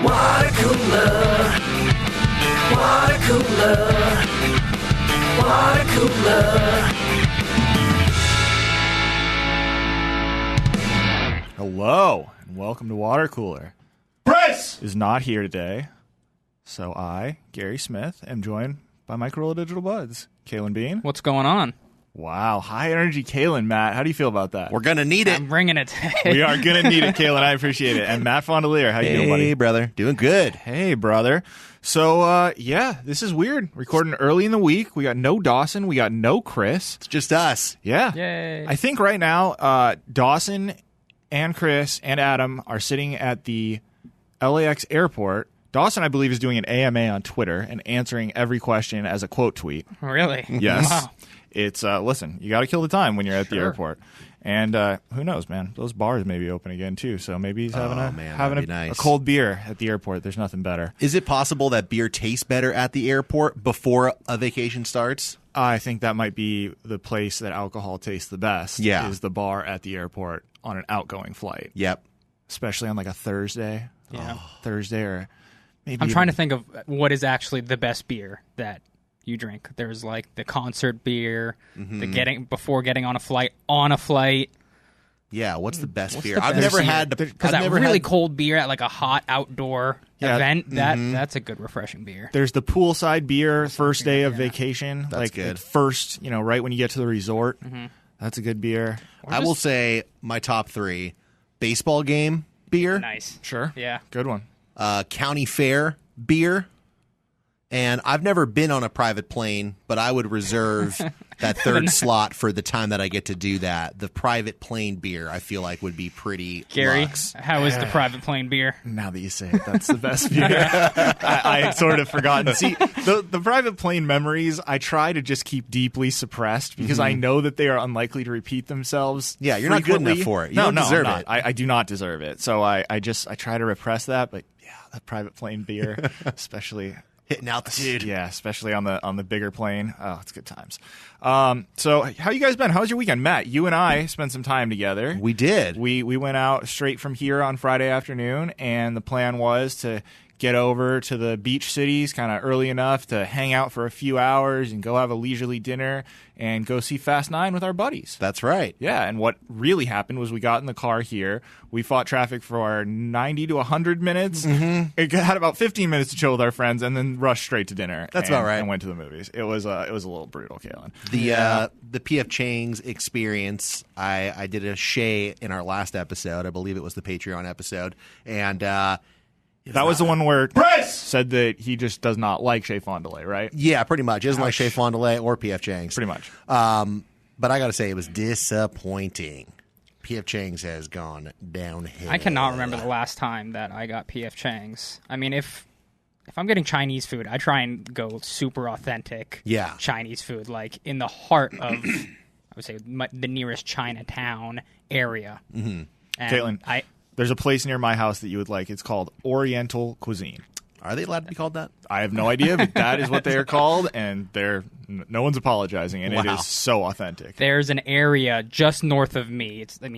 Watercooler, Watercooler, Watercooler. Hello, and welcome to Watercooler. Chris is not here today, so I, Gary Smith, am joined by my Corolla Digital Buds, Caelan Biehn. What's going on? Wow, high energy Caelan, Matt. How do you feel about that? We're going to need it. I'm bringing it today. We are going to need it, Caelan. I appreciate it. And Matt Fondiler, how you doing, buddy? Hey, brother. Doing good. Hey, brother. So, this is weird. Recording early in the week. We got no Dawson. We got no Chris. It's just us. Yeah. Yay. I think right now, Dawson and Chris and Adam are sitting at the LAX airport. Dawson, I believe, is doing an AMA on Twitter and answering every question as a quote tweet. Really? Yes. Wow. It's, listen, you got to kill the time when you're at the Sure. airport. And who knows, man? Those bars may be open again, too. So maybe he's having nice. a cold beer at the airport. There's nothing better. Is it possible that beer tastes better at the airport before a vacation starts? I think that might be the place that alcohol tastes the best. Yeah. Is the bar at the airport on an outgoing flight. Yep. Especially on like a Thursday. Yeah. Thursday or maybe I'm trying to think of what is actually the best beer that you drink. There's like the concert beer, the before getting on a flight. Yeah, what's the best beer? the I've best never beer? had Because that really cold beer at like a hot outdoor Yeah. event, that's a good refreshing beer. There's the poolside beer first day of vacation. That's like good. First, right when you get to the resort. That's a good beer. I will say my top three: baseball game beer, Nice. Sure. Yeah. Good one. county fair beer. And I've never been on a private plane, but I would reserve that third slot for the time that I get to do that. The private plane beer, I feel like, would be pretty Gary, luxe. how is the private plane beer? Now that you say it, that's the best beer. I had sort of forgotten. See, the private plane memories, I try to just keep deeply suppressed because I know that they are unlikely to repeat themselves. Yeah, you're not good enough for it. You don't deserve I'm it. not. I do not deserve it. So I try to repress that. But yeah, that private plane beer, especially Hitting altitude. Yeah, especially on the bigger plane. Oh, it's good times. So how you guys been? How was your weekend? Matt, you and I spent some time together. We did. We went out straight from here on Friday afternoon, and the plan was to get over to the beach cities kind of early enough to hang out for a few hours and go have a leisurely dinner and go see Fast 9 with our buddies. That's right. Yeah, and what really happened was we got in the car here. We fought traffic for 90 to 100 minutes. It had about 15 minutes to chill with our friends and then rushed straight to dinner. That's about right. And went to the movies. It was a little brutal, Caelan. The PF Chang's experience, I did a Shay in our last episode. I believe it was the Patreon episode. And that was the one where Chris said that he just does not like Shea Fondiler, right? yeah, pretty much. It doesn't like Shea Fondiler or PF Chang's. Pretty much. But I got to say, it was disappointing. PF Chang's has gone downhill. I cannot remember the last time that I got PF Chang's. I mean, if I'm getting Chinese food, I try and go super authentic Chinese food, like in the heart of, I would say, the nearest Chinatown area. And Caitlin, there's a place near my house that you would like. It's called Oriental Cuisine. Are they allowed to be called that? I have no idea, but that is what they are called, and no one's apologizing, and it is so authentic. There's an area just north of me. It's like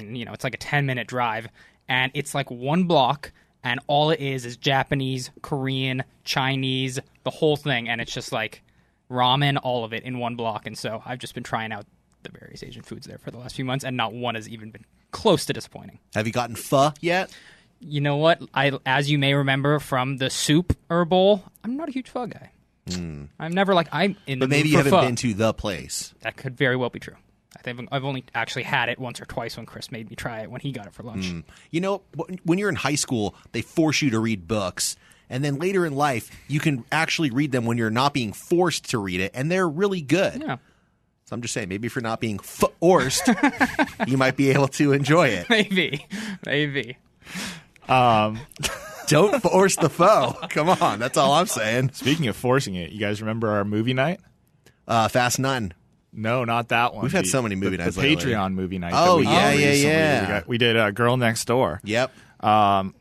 a 10-minute drive, and it's like one block, and all it is Japanese, Korean, Chinese, the whole thing, and it's just like ramen, all of it in one block. And so I've just been trying out the various Asian foods there for the last few months, and not one has even been close to disappointing. Have you gotten pho yet? You know what? As you may remember from the soup bowl, I'm not a huge pho guy. I'm never I'm in the But maybe mood you for haven't pho. been to the place. That could very well be true. I think I've only actually had it once or twice when Chris made me try it when he got it for lunch. You know, when you're in high school, they force you to read books. And then later in life, you can actually read them when you're not being forced to read it. And they're really good. Yeah. So I'm just saying, maybe if you're not being forced, you might be able to enjoy it. Maybe. Don't force the foe. Come on. That's all I'm saying. Speaking of forcing it, you guys remember our movie night? Fast 9. No, not that one. We've had so many movie nights The lately. Patreon movie night. Oh, that we yeah, did recently. yeah. We did Girl Next Door. Yep.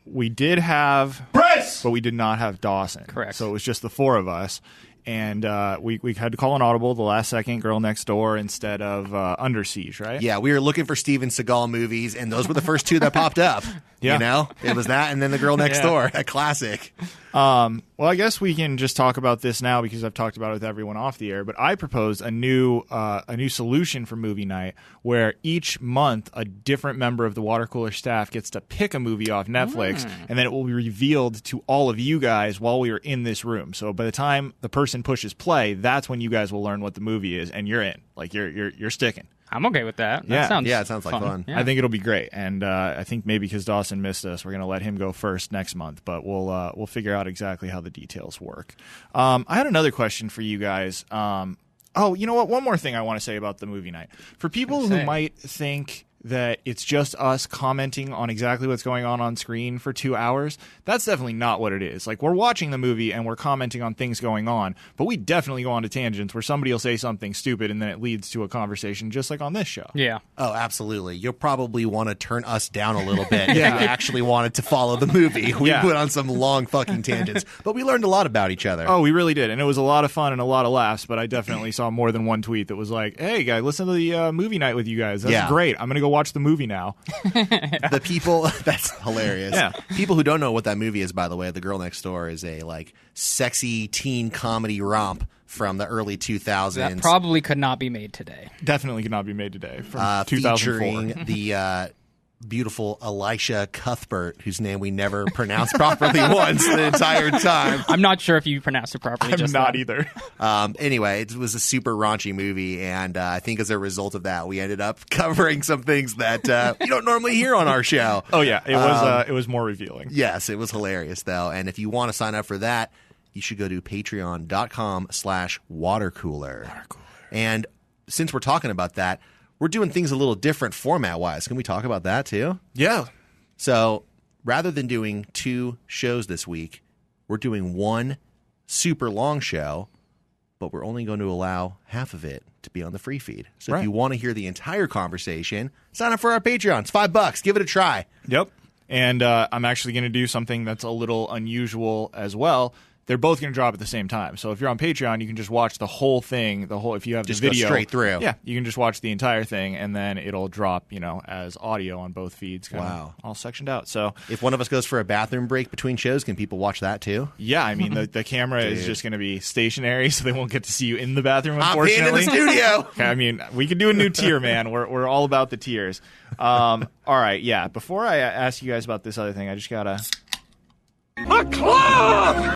We did have Chris, but we did not have Dawson. Correct. So it was just the four of us. and we had to call an audible the last second, Girl Next Door instead of Under Siege, right? Yeah, we were looking for Steven Seagal movies, and those were the first two that popped up. Yeah. You know? It was that and then The Girl Next Door, a classic. Well, I guess we can just talk about this now because I've talked about it with everyone off the air. But I propose a new solution for movie night where each month a different member of the Watercooler staff gets to pick a movie off Netflix, and then it will be revealed to all of you guys while we are in this room. So by the time the person pushes play, that's when you guys will learn what the movie is, and you're in. Like you're sticking. I'm okay with that. Yeah. It sounds like fun. Yeah. I think it'll be great, and I think maybe because Dawson missed us, we're going to let him go first next month. But we'll figure out exactly how the details work. I had another question for you guys. Oh, you know what? One more thing I want to say about the movie night for people who might think that it's just us commenting on exactly what's going on screen for 2 hours. That's definitely not what it is. Like, we're watching the movie and we're commenting on things going on, but we definitely go on to tangents where somebody will say something stupid and then it leads to a conversation just like on this show. Yeah. Oh, absolutely. You'll probably want to turn us down a little bit if you actually wanted to follow the movie. We went on some long fucking tangents, but we learned a lot about each other. Oh, we really did. And it was a lot of fun and a lot of laughs, but I definitely saw more than one tweet that was like, hey, guys, listen to the movie night with you guys. That's great. I'm going to go watch the movie now. The people, that's hilarious. Yeah. People who don't know what that movie is, by the way, The Girl Next Door is a like sexy teen comedy romp from the early 2000s. That probably could not be made today. Definitely could not be made today. From 2004. Featuring the beautiful Elisha Cuthbert, whose name we never pronounced properly once the entire time. I'm not sure if you pronounced it properly. I'm just not then. either. Anyway, it was a super raunchy movie, and I think as a result of that, we ended up covering some things that you don't normally hear on our show. Oh yeah, it was more revealing. Yes, it was hilarious though, and if you want to sign up for that, you should go to patreon.com/watercooler. And since we're talking about that, we're doing things a little different format-wise. Can we talk about that too? Yeah. So rather than doing 2 shows this week, we're doing 1 super long show, but we're only going to allow half of it to be on the free feed. So if you want to hear the entire conversation, sign up for our Patreon. It's $5. Give it a try. Yep. And I'm actually going to do something that's a little unusual as well. They're both going to drop at the same time. So if you're on Patreon, you can just watch the whole thing, if you have Just the video. go straight through. Yeah, you can just watch the entire thing, and then it'll drop, as audio on both feeds. Wow. All sectioned out. So If one of us goes for a bathroom break between shows, can people watch that too? yeah, I mean, the camera is just going to be stationary, so they won't get to see you in the bathroom, I'm being in unfortunately. the studio. Okay, I mean, we could do a new tier, man. We're all about the tiers. All right, yeah. Before I ask you guys about this other thing, I just got to... Good call.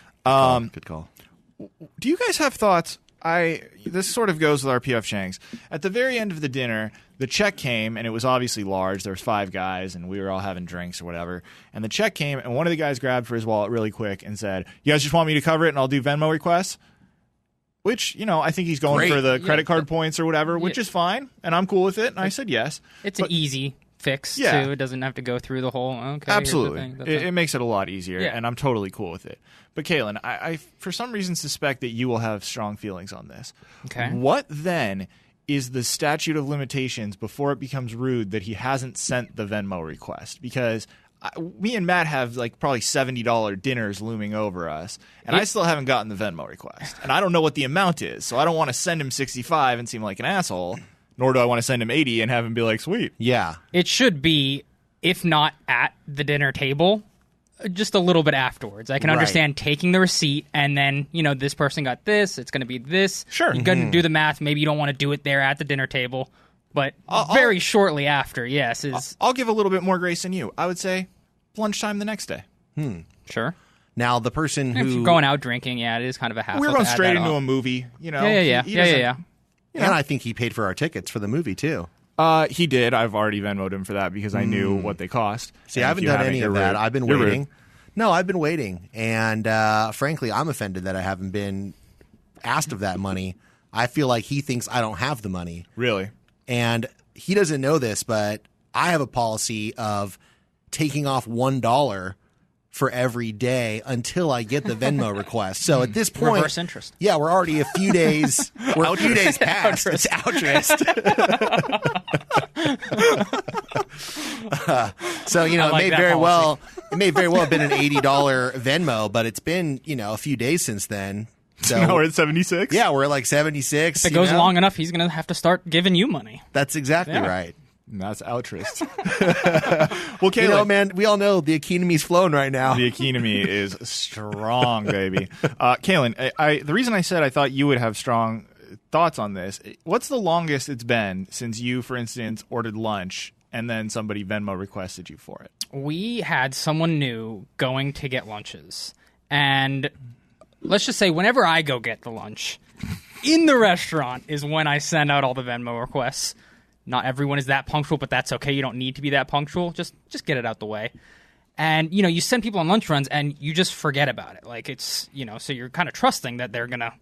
Do you guys have thoughts? This sort of goes with our PF Chang's. At the very end of the dinner, the check came, and it was obviously large. There was 5 guys, and we were all having drinks or whatever. And the check came, and one of the guys grabbed for his wallet really quick and said, "You guys just want me to cover it, and I'll do Venmo requests?" Which, I think he's going for the credit card points or whatever, which is fine, and I'm cool with it. And I said yes. It's an easy fix, too. It doesn't have to go through the whole, okay, absolutely. Here's the thing. It makes it a lot easier, Yeah. and I'm totally cool with it. But, Caelan, I for some reason suspect that you will have strong feelings on this. Okay. What, then, is the statute of limitations before it becomes rude that he hasn't sent the Venmo request? Because me and Matt have, probably $70 dinners looming over us, and I still haven't gotten the Venmo request. And I don't know what the amount is, so I don't want to send him 65 and seem like an asshole, nor do I want to send him 80 and have him be like, sweet. Yeah. It should be, if not at the dinner table, just a little bit afterwards. I can understand taking the receipt and then, this person got this, it's going to be this. Sure. You're going to do the math. Maybe you don't want to do it there at the dinner table, but very shortly after, yes. I'll give a little bit more grace than you. I would say lunchtime the next day. Sure. Now, the person who... If you're going out drinking, it is kind of a hassle. We were going to add straight that into on. a movie, Yeah. He doesn't- And I think he paid for our tickets for the movie, too. He did. I've already Venmoed him for that because I knew what they cost. See, And I if haven't you done any you're of that. rude. I've been You're rude. waiting. No, I've been waiting. And frankly, I'm offended that I haven't been asked of that money. I feel like he thinks I don't have the money. Really? And he doesn't know this, but I have a policy of taking off $1 for every day until I get the Venmo request. So at this point, Reverse interest. Yeah, we're already a few days. We're a few days past. It's outrest. So I it like may that very policy. well have been an $80 Venmo, but it's been a few days since then. So now we're at 76? Yeah, we're at like 76. If it goes long enough, he's going to have to start giving you money. That's exactly right. And that's altruist. Well, Caelan, man, we all know the economy's flowing right now. The economy is strong, baby. Caelan, the reason I said I thought you would have strong thoughts on this, what's the longest it's been since you, for instance, ordered lunch and then somebody Venmo requested you for it? We had someone new going to get lunches. And let's just say whenever I go get the lunch, in the restaurant is when I send out all the Venmo requests. Not everyone is that punctual, but that's okay. You don't need to be that punctual. Just get it out the way. And, you send people on lunch runs and you just forget about it. Like, it's, so you're kind of trusting that they're going to,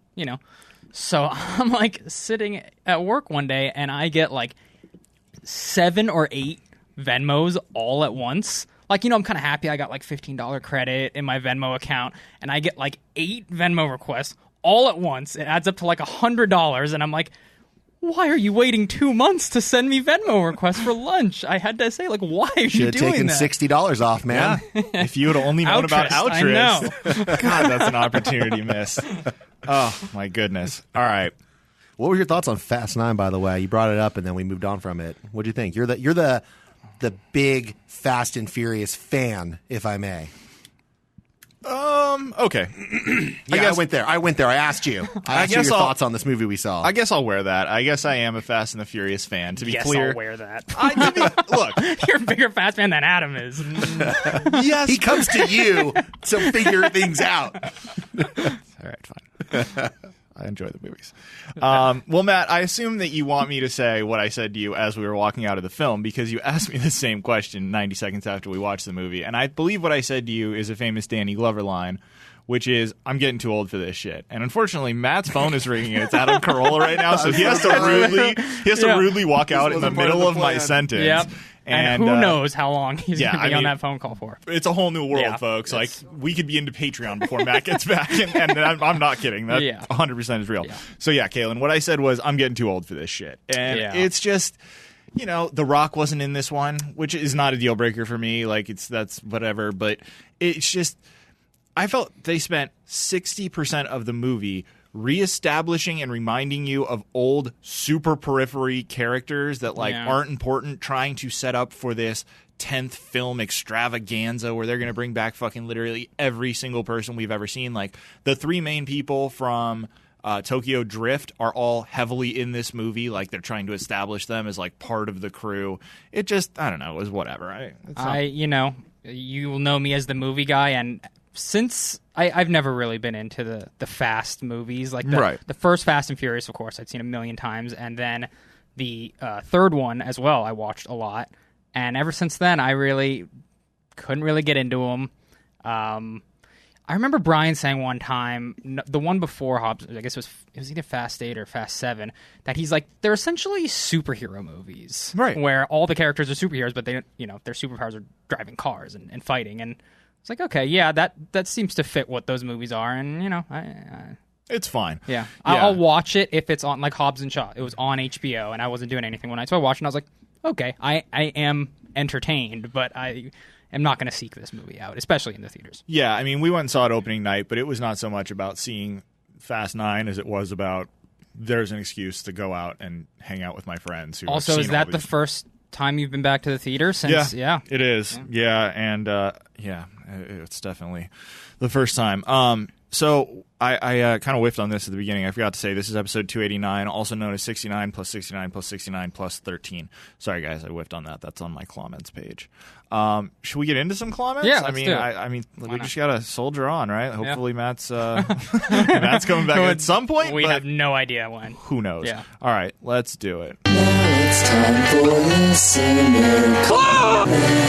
So I'm, like, sitting at work one day and I get, like, 7 or 8 Venmos all at once. Like, I'm kind of happy I got, like, $15 credit in my Venmo account. And I get, like, 8 Venmo requests all at once. It adds up to, like, $100. And I'm like, why are you waiting 2 months to send me Venmo requests for lunch? I had to say, like, why are you doing that? Should have taken $60 off, man. Yeah. If you would have only known about altruist. I know. God, that's an opportunity missed. Oh, my goodness. All right. What were your thoughts on Fast 9, by the way? You brought it up, and then we moved on from it. What do you think? You're the big Fast and Furious fan, if I may. Okay. I went there. I asked you. I asked you your thoughts on this movie we saw. I guess I'll wear that. I guess I am a Fast and the Furious fan, to be Yes, clear. I'll wear that. Look. You're a bigger Fast fan than Adam is. Yes. He comes to you to figure things out. All right, fine. I enjoy the movies. Well, Matt, I assume that you want me to say what I said to you as we were walking out of the film, because you asked me the same question 90 seconds after we watched the movie. And I believe what I said to you is a famous Danny Glover line, which is, I'm getting too old for this shit. And unfortunately, Matt's phone is ringing and it's Adam Carolla right now, so he has to rudely walk out in the middle of my sentence. Yep. And who knows how long he's going to be on that phone call for. It's a whole new world, folks. Like, we could be into Patreon before Matt gets back, and I'm not kidding. That 100% is real. Yeah. So, Caelan, what I said was, I'm getting too old for this shit. And it's just, The Rock wasn't in this one, which is not a deal breaker for me. Like, that's whatever. But it's just, I felt they spent 60% of the movie reestablishing and reminding you of old super periphery characters that aren't important, trying to set up for this 10th film extravaganza where they're going to bring back fucking literally every single person we've ever seen. Like, the 3 main people from Tokyo Drift are all heavily in this movie. Like, they're trying to establish them as like part of the crew. It just, I don't know, it was whatever. You will know me as the movie guy, and since I've never really been into the Fast movies, like the first Fast and Furious, of course, I'd seen a million times, and then the third one as well, I watched a lot, and ever since then, I really couldn't really get into them. I remember Brian saying one time, the one before Hobbs, I guess it was either Fast 8 or Fast 7, that he's like, they're essentially superhero movies, right? Where all the characters are superheroes, but they, their superpowers are driving cars and fighting, and it's like, okay, yeah, that seems to fit what those movies are, and it's fine. Yeah. I'll watch it if it's on, like Hobbs and Shaw. It was on HBO, and I wasn't doing anything one night, so I watched it, and I was like, okay, I am entertained, but I am not going to seek this movie out, especially in the theaters. Yeah, I mean, we went and saw it opening night, but it was not so much about seeing Fast 9 as it was about there's an excuse to go out and hang out with my friends. Who also, is that the first time you've been back to the theater since? Yeah, it is. Yeah, and it's definitely the first time. So I kind of whiffed on this at the beginning. I forgot to say this is episode 289, also known as 69 plus 69 plus 69 plus 13. Sorry, guys, I whiffed on that. That's on my comments page. Should we get into some comments? Yeah, I mean, we just gotta soldier on, right? Hopefully, Matt's Matt's coming back at some point. We have no idea when. Who knows? Yeah. All right, let's do it. Now it's time for listener comments.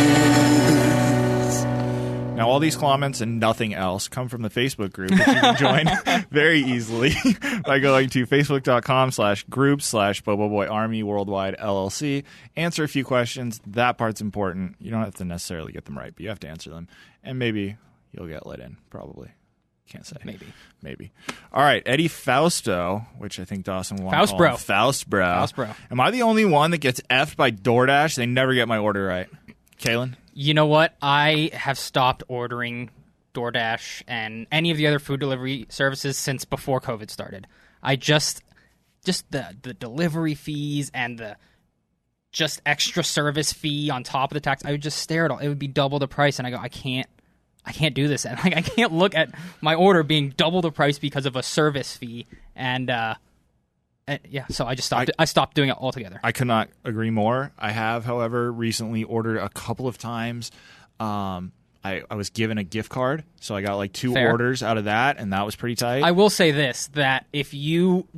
Now, all these comments and nothing else come from the Facebook group, which you can join very easily by going to facebook.com/groups/BoboBoyArmy Worldwide LLC. Answer a few questions. That part's important. You don't have to necessarily get them right, but you have to answer them. And maybe you'll get let in, probably. Can't say. Maybe. All right, Eddie Fausto, which I think Dawson wants to call him. Faustbro. Am I the only one that gets effed by DoorDash? They never get my order right. Caelan? You know what? I have stopped ordering DoorDash and any of the other food delivery services since before COVID started. I just the delivery fees and the just extra service fee on top of the tax, I would just stare at all. It would be double the price, and I go, I can't do this. And like, I can't look at my order being double the price because of a service fee. And so I just stopped. I stopped doing it altogether. I could not agree more. I have, however, recently ordered a couple of times. I was given a gift card, so I got like 2 Fair. orders out of that, and that was pretty tight. I will say this, that if you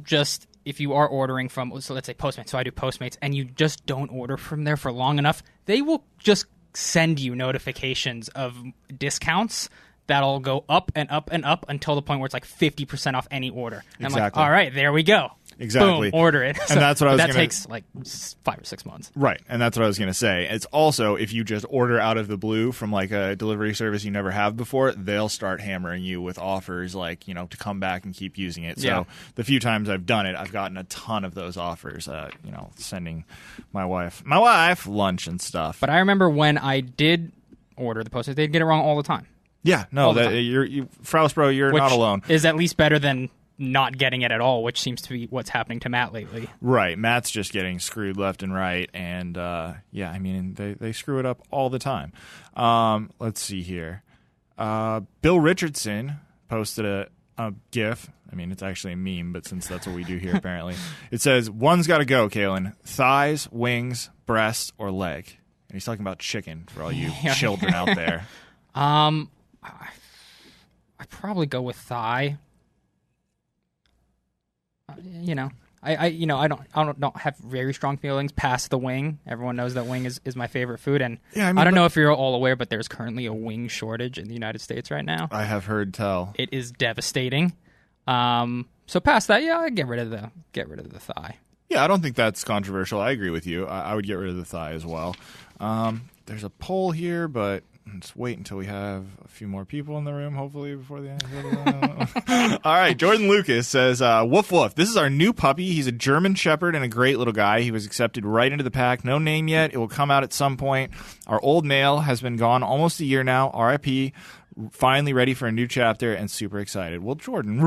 are ordering from, so let's say Postmates, so I do Postmates, and you just don't order from there for long enough, they will just send you notifications of discounts that'll go up and up and up until the point where it's like 50% off any order. And I'm like, Exactly. all right, there we go. Exactly. Boom, order it. And that's what I was That gonna- takes like 5 or 6 months. Right, and that's what I was going to say. It's also, if you just order out of the blue from like a delivery service you never have before, they'll start hammering you with offers like, to come back and keep using it. Yeah. So the few times I've done it, I've gotten a ton of those offers, sending my wife lunch and stuff. But I remember when I did order the Postmates, they'd get it wrong all the time. Yeah, no, All the time. Fraus Bro, you're Which not alone. is at least better than not getting it at all, which seems to be what's happening to Matt lately. Right, Matt's just getting screwed left and right, and they screw it up all the time. Let's see here. Bill Richardson posted a GIF. I mean, it's actually a meme, but since that's what we do here, apparently, it says, "One's got to go, Caelan: thighs, wings, breast, or leg." And he's talking about chicken for all you children out there. I'd probably go with thigh. I don't have very strong feelings past the wing. Everyone knows that wing is my favorite food, and Yeah, I don't know if you're all aware, but there's currently a wing shortage in the United States right now. I have heard tell. It is devastating. So past that, I'd get rid of the thigh. Yeah, I don't think that's controversial. I agree with you. I would get rid of the thigh as well. There's a poll here, but let's wait until we have a few more people in the room, hopefully, before the end. All right, Jordan Lucas says, woof woof, this is our new puppy. He's a German Shepherd and a great little guy. He was accepted right into the pack. No name yet. It will come out at some point. Our old male has been gone almost a year now. RIP. Finally ready for a new chapter and super excited. Well, Jordan,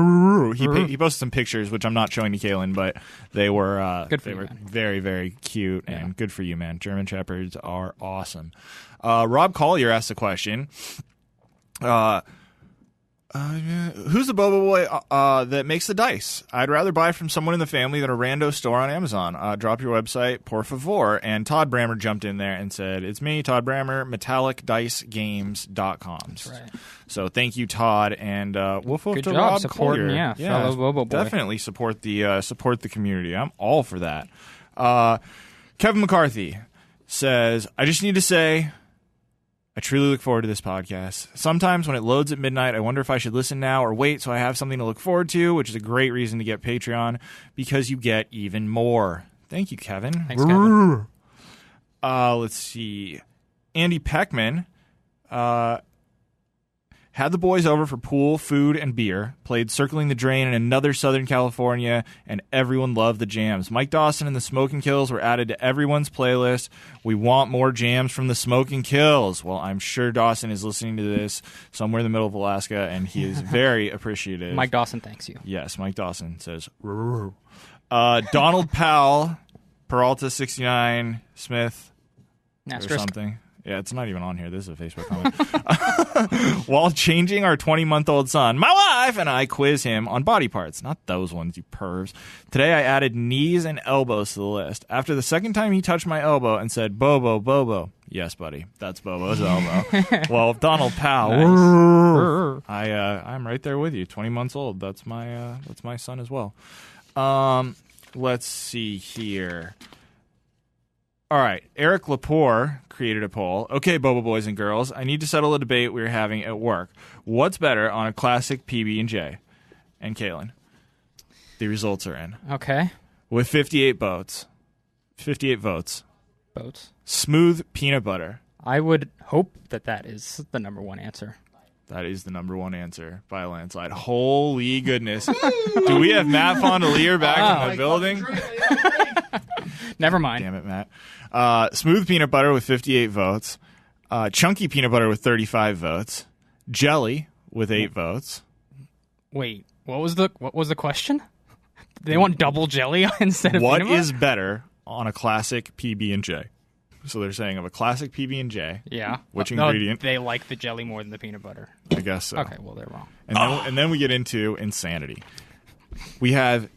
he posted some pictures, which I'm not showing to Caelan, but they were Good for they you, were man. very, very cute and good for you, man. German Shepherds are awesome. Rob Collier asked the question, who's the Boba Boy that makes the dice? I'd rather buy from someone in the family than a rando store on Amazon. Drop your website, por favor. And Todd Brammer jumped in there and said, it's me, Todd Brammer, metallicdicegames.com. That's right. So thank you, Todd, and woof woof Good to job Rob supporting, Collier. fellow Boba Boy. Definitely support the community. I'm all for that. Kevin McCarthy says, I just need to say, I truly look forward to this podcast. Sometimes when it loads at midnight, I wonder if I should listen now or wait so I have something to look forward to, which is a great reason to get Patreon because you get even more. Thank you, Kevin. Thanks, Kevin. Let's see. Andy Peckman had the boys over for pool, food, and beer, played Circling the Drain in another Southern California, and everyone loved the jams. Mike Dawson and the Smoking Kills were added to everyone's playlist. We want more jams from the Smoking Kills. Well, I'm sure Dawson is listening to this somewhere in the middle of Alaska, and he is very appreciative. Mike Dawson thanks you. Yes, Mike Dawson says, Donald Powell, Peralta 69, Smith, or Asterisk. something. Yeah, it's not even on here. This is a Facebook comment. While changing our 20-month-old son, my wife and I quiz him on body parts. Not those ones, you pervs. Today I added knees and elbows to the list. After the second time he touched my elbow and said, Bobo, Bobo. Yes, buddy. That's Bobo's elbow. Well, Donald Powell, I'm right there with you. 20 months old. That's my son as well. Let's see here. All right, Eric Lepore created a poll. Okay, Boba boys and girls, I need to settle a debate we were having at work. What's better on a classic PB&J? And Caelan, the results are in. Okay. With 58 votes. 58 votes. Boats. Smooth peanut butter. I would hope that is the number one answer. That is the number one answer by a landslide. Holy goodness. Do we have Matt Fondelier back in the building? Never mind. Damn it, Matt. Smooth peanut butter with 58 votes. Chunky peanut butter with 35 votes. Jelly with 8 votes. Wait, what was the question? They want double jelly instead of What peanut butter? is better on a classic PB&J? So they're saying of a classic PB&J. Yeah. Which No, ingredient? they like the jelly more than the peanut butter. I guess so. Okay, well, they're wrong. And then we get into insanity. We have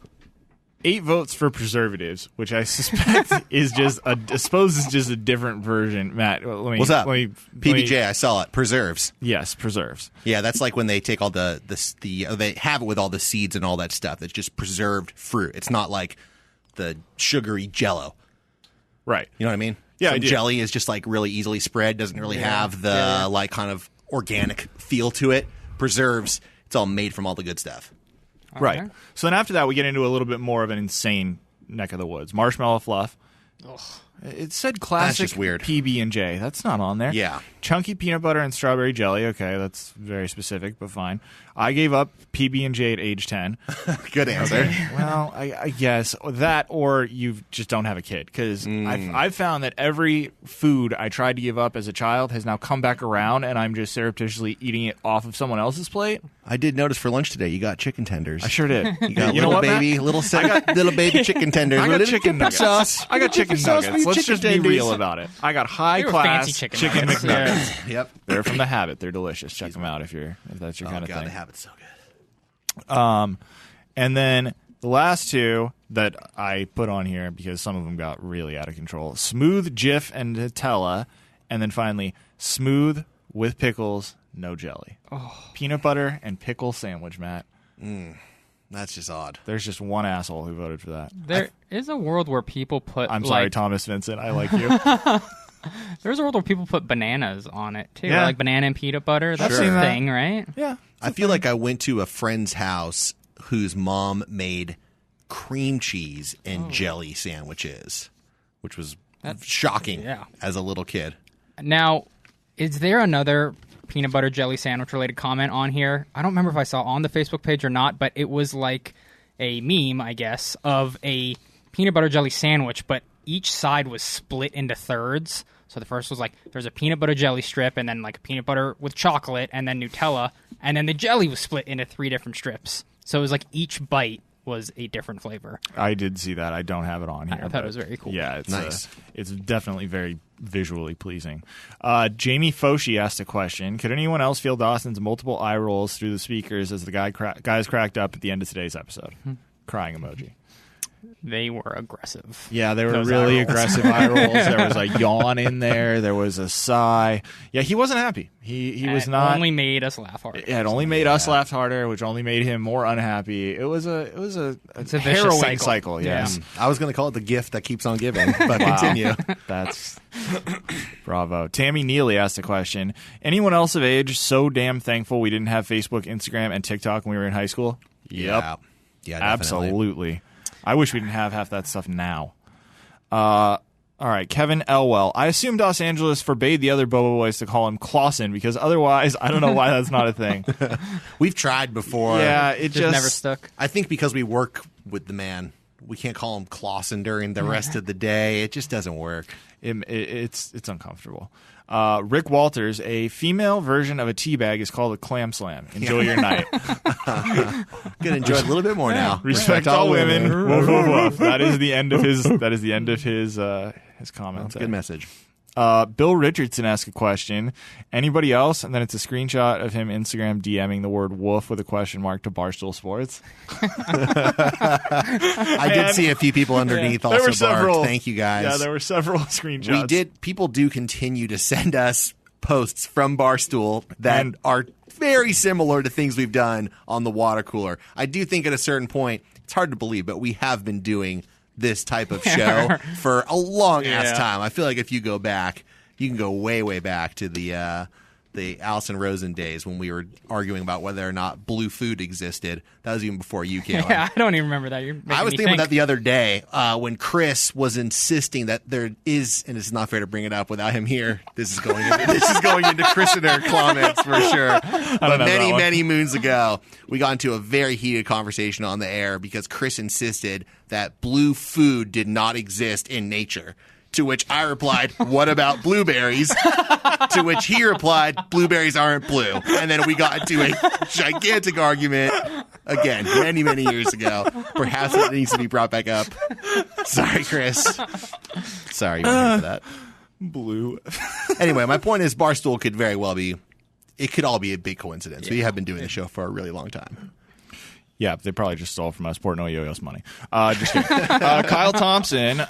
8 votes for preservatives, which I suspect is just I suppose is just a different version. Matt, What's up? PB&J, I saw it. Preserves. Yes, preserves. Yeah, that's like when they take all the they have it with all the seeds and all that stuff. It's just preserved fruit. It's not like the sugary Jello. Right. You know what I mean? Yeah, Some I do. jelly is just like really easily spread. Doesn't really have the like kind of organic feel to it. Preserves. It's all made from all the good stuff. Right. Okay. So then after that, we get into a little bit more of an insane neck of the woods. Marshmallow fluff. Ugh. It said classic just weird. PB&J. That's not on there. Yeah. Chunky peanut butter and strawberry jelly. Okay, that's very specific, but fine. I gave up PB&J at age 10. Good answer. Well, I guess that, or you just don't have a kid. Because I've found that every food I tried to give up as a child has now come back around, and I'm just surreptitiously eating it off of someone else's plate. I did notice for lunch today you got chicken tenders. I sure did. You got You know little what, Matt? baby, little baby chicken tenders. I got Little chicken dip nuggets. sauce. I got chicken Sauce for nuggets. your Let's chicken just be tenders. real about it. I got high They were class fancy chicken nuggets. McNuggets. Yep. They're from the Habit. They're delicious. Check them out if that's your Oh kind of god, thing. the habit's so good. And then the last 2 that I put on here because some of them got really out of control: smooth Jif and Nutella, and then finally smooth with pickles, no jelly. Peanut butter and pickle sandwich, Matt. That's just odd. There's just one asshole who voted for that. There is a world where people put. I'm sorry, like, Thomas Vincent. I like you. There's a world where people put bananas on it too, Yeah. like banana and peanut butter. That's Sure. a Seen that. thing, right? Yeah. I feel like I went to a friend's house whose mom made cream cheese and jelly sandwiches, which was shocking yeah. as a little kid. Now, is there another peanut butter jelly sandwich related comment on here? I don't remember if I saw on the Facebook page or not, but it was like a meme, I guess, of a peanut butter jelly sandwich, but each side was split into thirds. So the first was like there's a peanut butter jelly strip, and then like a peanut butter with chocolate, and then Nutella, and then the jelly was split into 3 different strips. So it was like each bite was a different flavor. I did see that. I don't have it on here. I thought it was very cool. Yeah, it's Nice. It's definitely very visually pleasing. Jamie Foshi asked a question: could anyone else feel Dawson's multiple eye rolls through the speakers as the guys cracked up at the end of today's episode? Crying emoji. They were aggressive. Yeah, they were Those really eye rolls. aggressive eye rolls. There was a yawn in there. There was a sigh. Yeah, he wasn't happy. He was It not. only made us laugh hard. It only made us laugh harder, which only made him more unhappy. It was a It's a vicious harrowing cycle. Yes. I was going to call it the gift that keeps on giving, but continue. That's bravo. Tammy Neely asked a question. Anyone else of age so damn thankful we didn't have Facebook, Instagram, and TikTok when we were in high school? Yeah, definitely. Absolutely. I wish we didn't have half that stuff now. All right, Kevin Elwell. I assume Los Angeles forbade the other Boba Boys to call him Clausen because otherwise, I don't know why that's not a thing. We've tried before. Yeah, it Just never stuck. I think because we work with the man, we can't call him Clausen during the rest of the day. It just doesn't work. It's uncomfortable. Rick Walters, a female version of a teabag is called a clam slam. Enjoy your night. Gonna enjoy it a little bit more now. Respect all women. Woof, woof, woof. That is the end of his. That is the end of his comments. That's a good message. Bill Richardson asked a question. Anybody else? And then it's a screenshot of him Instagram DMing the word "woof" with a question mark to Barstool Sports. I did see a few people underneath There also were several. barked. Thank you guys. Yeah, there were several screenshots. People do continue to send us posts from Barstool that And- are very similar to things we've done on the water cooler. I do think at a certain point, it's hard to believe, but we have been doing this type of show for a long ass Yeah. time. I feel like if you go back, you can go way, way back to the Allison Rosen days when we were arguing about whether or not blue food existed. That was even before you came. Yeah, I don't even remember that. You're making I was me thinking think. about that the other day when Chris was insisting that there is, and it's not fair to bring it up without him here. This is going into Christener comments for sure. But know that one. many moons ago, we got into a very heated conversation on the air because Chris insisted that blue food did not exist in nature. To which I replied, what about blueberries? To which he replied, blueberries aren't blue. And then we got into a gigantic argument, again, many, many years ago. Perhaps it needs to be brought back up. Sorry, Chris. Sorry, you weren't here for that. Blue. Anyway, my point is Barstool could very well be, it could all be a big coincidence. We have been doing the show for a really long time. Yeah, they probably just stole from us Portnoy Yo-Yo's money. Just kidding. Kyle Thompson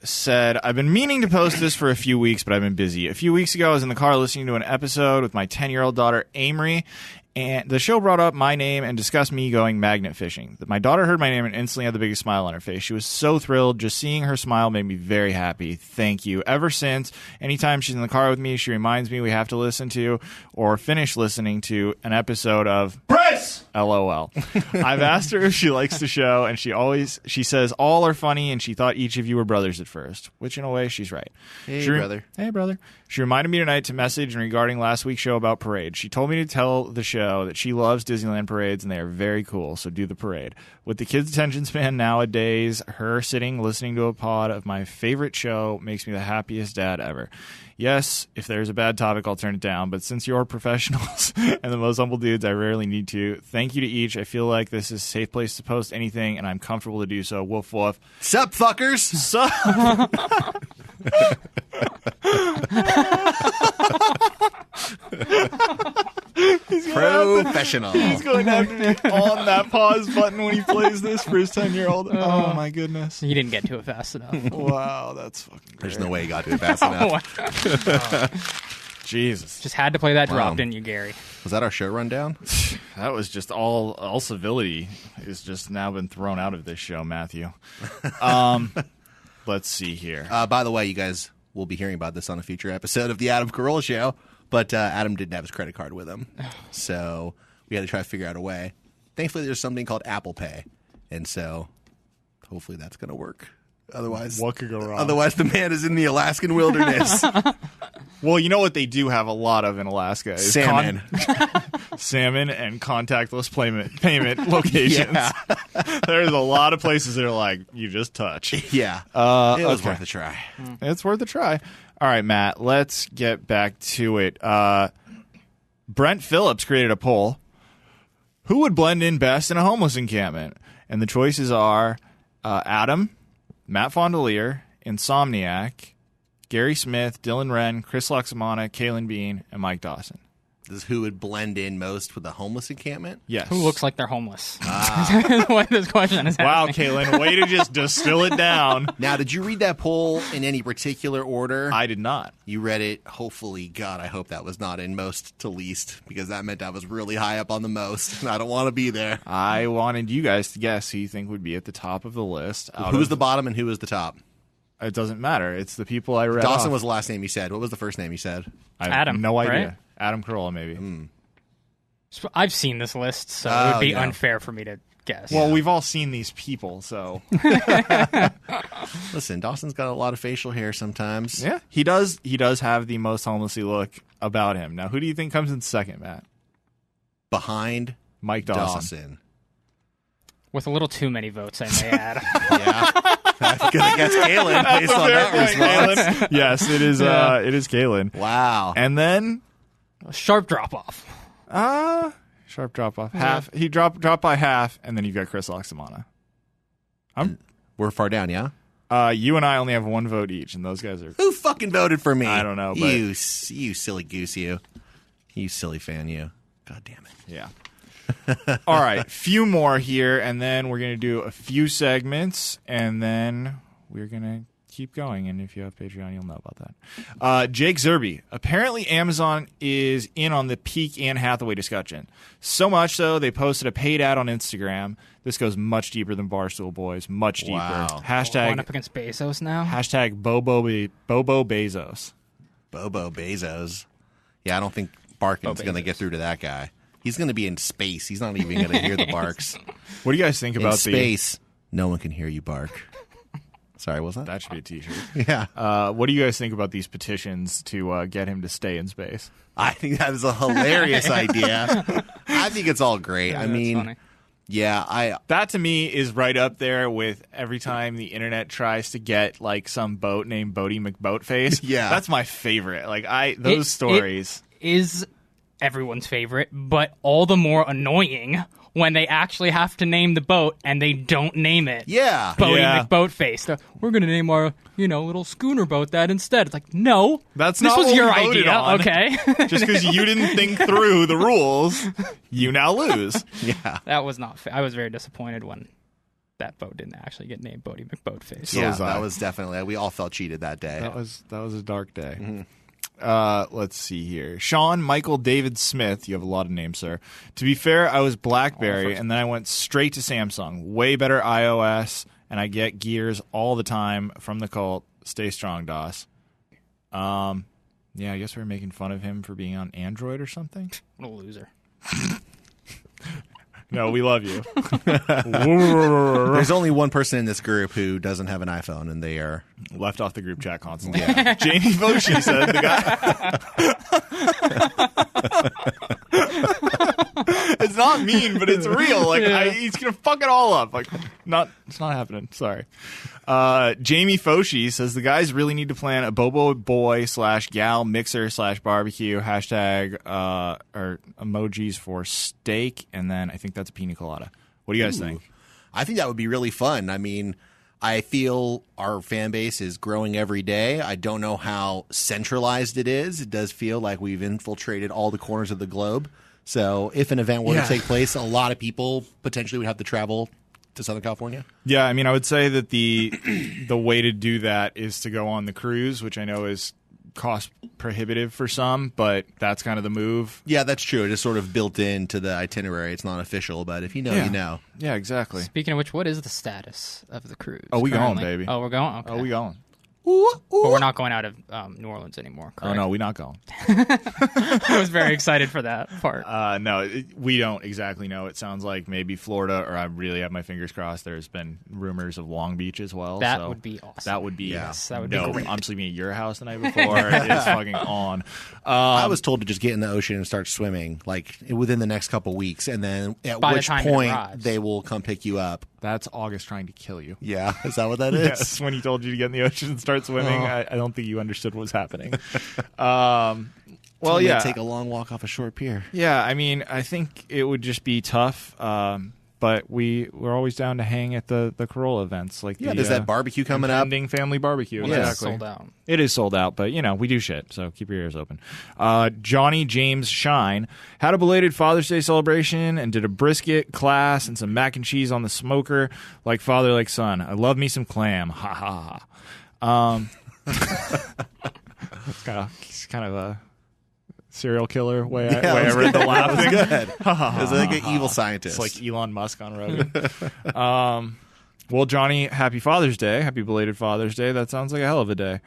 said, I've been meaning to post this for a few weeks, but I've been busy. A few weeks ago, I was in the car listening to an episode with my 10-year-old daughter, Amory, and the show brought up my name and discussed me going magnet fishing. My daughter heard my name and instantly had the biggest smile on her face. She was so thrilled. Just seeing her smile made me very happy. Thank you. Ever since, anytime she's in the car with me, she reminds me we have to listen to or finish listening to an episode of Chris! LOL. I've asked her if she likes the show, and she says all are funny, and she thought each of you were brothers at first, which in a way she's right. Hey, brother. Hey, brother. She reminded me tonight to message regarding last week's show about parades. She told me to tell the show that she loves Disneyland parades, and they are very cool, so do the parade. With the kids' attention span nowadays, her sitting listening to a pod of my favorite show makes me the happiest dad ever. Yes, if there's a bad topic, I'll turn it down, but since you're professionals and the most humble dudes, I rarely need to. Thank you to each. I feel like this is a safe place to post anything, and I'm comfortable to do so. Woof, woof. Sup, fuckers? Sup? Professional. He's going to have to be on that pause button when he plays this for his 10-year-old. Oh, my goodness. You didn't get to it fast enough. Wow, that's fucking great. There's no way he got to it fast enough. Jesus. Just had to play that drop, Wow. didn't you, Gary? Was that our show rundown? That was just all civility is just now been thrown out of this show, Matthew. Let's see here. By the way, you guys will be hearing about this on a future episode of the Adam Carolla Show, but Adam didn't have his credit card with him, so we had to try to figure out a way. Thankfully, there's something called Apple Pay, and so hopefully that's going to work. Otherwise, What could go wrong? Otherwise, the man is in the Alaskan wilderness. Well, you know what they do have a lot of in Alaska is Salmon. salmon and contactless payment locations. Yeah. There's a lot of places that are like, you just touch. Yeah. It was okay. worth a try. It's worth a try. All right, Matt, let's get back to it. Brent Phillips created a poll. Who would blend in best in a homeless encampment? And the choices are Adam, Matt Fondiler, Insomniac, Gary Smith, Dylan Wren, Chris Laxamana, Caelan Biehn, and Mike Dawson. This is who would blend in most with a homeless encampment? Yes. Who looks like they're homeless? What this question is Wow, asking. Caelan, way to just distill it down. Now, did you read that poll in any particular order? I did not. You read it, hopefully, God, I hope that was not in most to least, because that meant I was really high up on the most, and I don't want to be there. I wanted you guys to guess who you think would be at the top of the list. Who was the bottom and who was the top? It doesn't matter. It's the people I read Dawson off. was the last name you said. What was the first name you said? I have Adam, no idea. right? Adam Carolla, maybe. I've seen this list, so it would be yeah. unfair for me to guess. Well, we've all seen these people, so Listen, Dawson's got a lot of facial hair sometimes. yeah, he does. He does have the most homelessy look about him. Now, who do you think comes in second, Matt? Behind Mike Dawson. with a little too many votes, I may add. Yeah. I'm going to guess Caelan based on that response. Caelan. Yes, it is. It is Caelan. Wow. And then A sharp drop off. sharp drop off. Half. He dropped by half, and then you got Chris Laxamana. We're far down, yeah? You and I only have one vote each, and those guys are. Who fucking voted for me? I don't know, but- You silly goose, you. You silly fan, you. God damn it. Yeah. All right, few more here, and then we're going to do a few segments, and then we're going to keep going. And if you have Patreon, you'll know about that. Jake Zerby. Apparently, Amazon is in on the peak Anne Hathaway discussion. So much so, they posted a paid ad on Instagram. This goes much deeper than Barstool Boys. Much deeper. Wow. Going Hashtag, up against Bezos now. Bobo Bezos. Bobo Bezos. Yeah, I don't think barking's going to Bezos. get through to that guy. He's going to be in space. He's not even going to hear the barks. What do you guys think In about space, no one can hear you bark. Sorry, what was that? That should be a T-shirt. Yeah. What do you guys think about these petitions to get him to stay in space? I think that is a hilarious idea. I think it's all great. I That's mean, funny. Yeah, That to me is right up there with every time the internet tries to get like some boat named Bodie McBoatface. Yeah. That's my favorite. Like those stories. It is everyone's favorite, but all the more annoying when they actually have to name the boat and they don't name it. Yeah. Bodie Yeah. McBoatface. We're going to name our, little schooner boat that instead. It's like, no. That's this not was what your we voted idea, on. okay? Just because you didn't think through the rules, you now lose. Yeah. That was not fair. I was very disappointed when that boat didn't actually get named Bodie McBoatface. So Yeah, was I. that was definitely, we all felt cheated that day. That was a dark day. Let's see here. Sean Michael David Smith. You have a lot of names, sir. To be fair, I was BlackBerry, and then I went straight to Samsung. Way better iOS, and I get gears all the time from the cult. Stay strong, DOS. Yeah, I guess we were making fun of him for being on Android or something. What a loser. No, we love you. There's only one person in this group who doesn't have an iPhone, and they are Left off the group chat constantly. Yeah. Jamie Foshi said the guy. It's not mean, but it's real. Like he's gonna fuck it all up. Like, it's not happening. Sorry. Jamie Foshi says the guys really need to plan a Bobo Boy /gal mixer /barbecue hashtag or emojis for steak, and then I think that's a pina colada. What do you guys think? I think that would be really fun. I mean, I feel our fan base is growing every day. I don't know how centralized it is. It does feel like we've infiltrated all the corners of the globe. So if an event were to take place, a lot of people potentially would have to travel to Southern California. Yeah, I mean, I would say that the way to do that is to go on the cruise, which I know is cost prohibitive for some, but that's kind of the move. Yeah, that's true. It is sort of built into the itinerary. It's not official, but if you know, you know. Yeah, exactly. Speaking of which, what is the status of the cruise? Oh, we going, currently? baby. Oh, we're going? Okay. Oh, we going. But we're not going out of New Orleans anymore, correct? Oh, no, we're not going. I was very excited for that part. No, we don't exactly know. It sounds like maybe Florida, or I really have my fingers crossed. There's been rumors of Long Beach as well. That so would be awesome. That would be, Yes, that would be great. I'm sleeping at your house the night before. It's fucking on. I was told to just get in the ocean and start swimming, like within the next couple weeks, and then at By the which time it point arrives. they will come pick you up. That's August trying to kill you. Yeah, is that what that is? Yes, when he told you to get in the ocean and start swimming, I don't think you understood what was happening. Well, yeah, take a long walk off a short pier. Yeah, I mean, I think it would just be tough. But we're always down to hang at the Corolla events. Like there's that barbecue coming up. Impending family barbecue. Well, Exactly. it's sold out. It is sold out, but we do shit, so keep your ears open. Johnny James Shine had a belated Father's Day celebration and did a brisket class and some mac and cheese on the smoker, like father, like son. I love me some clam. Ha ha ha. It's kind of a serial killer way I read the laughing. Good. It's like an evil scientist. It's like Elon Musk on Rogan. Well, Johnny, happy Father's Day. Happy belated Father's Day. That sounds like a hell of a day.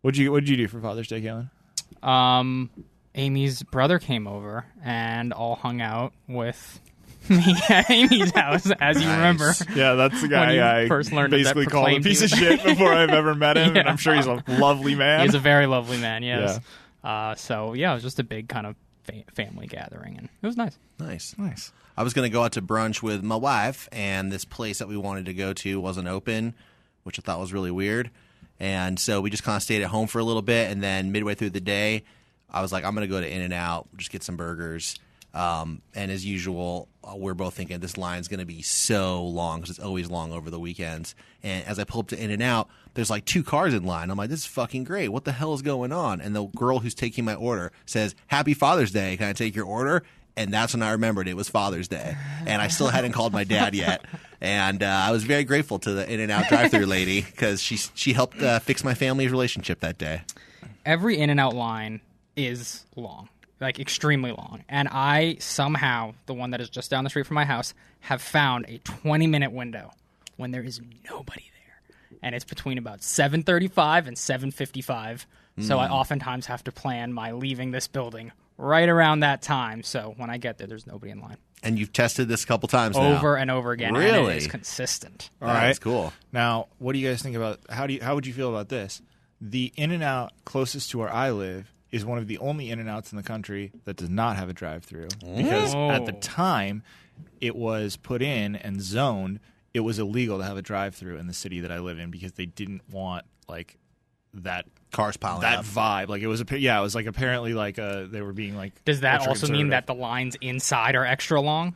What'd you do for Father's Day, Caelan? Amy's brother came over and all hung out with me at Amy's house, as you remember. Yeah, that's the When you guy I first learned basically that called a proclaimed piece he of was- shit before I've ever met him, and Yeah. I'm sure he's a lovely man. He's a very lovely man, yes. So, yeah, it was just a big kind of family gathering, and it was nice. Nice. I was going to go out to brunch with my wife, and this place that we wanted to go to wasn't open, which I thought was really weird. And so we just kind of stayed at home for a little bit, and then midway through the day, I was like, I'm going to go to In-N-Out, just get some burgers. And as usual, we're both thinking this line's going to be so long because it's always long over the weekends. And as I pull up to In-N-Out, there's like 2 cars in line. I'm like, this is fucking great. What the hell is going on? And the girl who's taking my order says, Happy Father's Day. Can I take your order? And that's when I remembered it was Father's Day. And I still hadn't called my dad yet. And I was very grateful to the In-N-Out drive-thru lady because she helped fix my family's relationship that day. Every In-N-Out line is long, like extremely long. And I somehow, the one that is just down the street from my house, have found a 20-minute window when there is nobody there. And it's between about 7:35 and 7:55. So I oftentimes have to plan my leaving this building right around that time. So when I get there, there's nobody in line. And you've tested this a couple times now. Over and over again. And Really? it is consistent. All right. That's cool. Now, what do you guys think about how would you feel about this? The In-N-Out closest to where I live is one of the only In-N-Outs in the country that does not have a drive-through because at the time it was put in and zoned. It was illegal to have a drive-through in the city that I live in because they didn't want like that Cars piling that up. vibe. Like it was it was like apparently like they were being like. Does that also mean ultra-conservative. that the lines inside are extra long?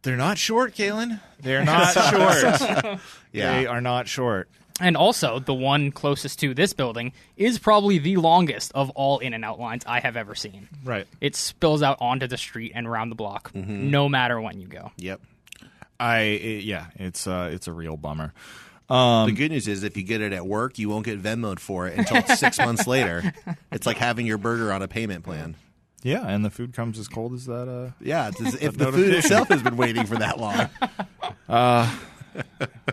They're not short, Caelan? They're not short. Yeah. They are not short. And also, the one closest to this building is probably the longest of all In-N-Out lines I have ever seen. Right. It spills out onto the street and around the block, no matter when you go. Yep. It's a real bummer. The good news is if you get it at work, you won't get Venmo'd for it until 6 months later. It's like having your burger on a payment plan. Yeah, and the food comes as cold as that. Yeah, it's as if the food itself has been waiting for that long.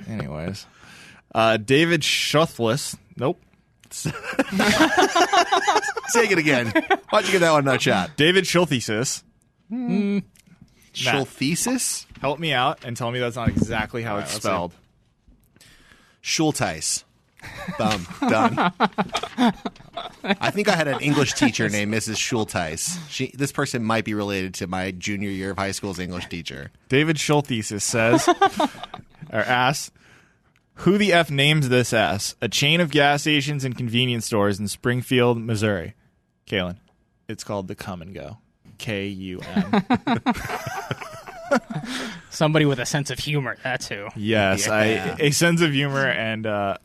Anyways, David Schuthless. Nope. Say it again. Why'd you give that one a shot? David Schulthesis. Schulthesis? Help me out and tell me that's not exactly how it's let's spelled. Schulteis. Done. I think I had an English teacher named Mrs. Schulteis. This person might be related to my junior year of high school's English teacher. David Schulthesis says, or asks, who the F names this as? A chain of gas stations and convenience stores in Springfield, Missouri. Caelan, it's called the Come and Go. K-U-M. Somebody with a sense of humor, that's who. Yes, Yeah. a sense of humor and an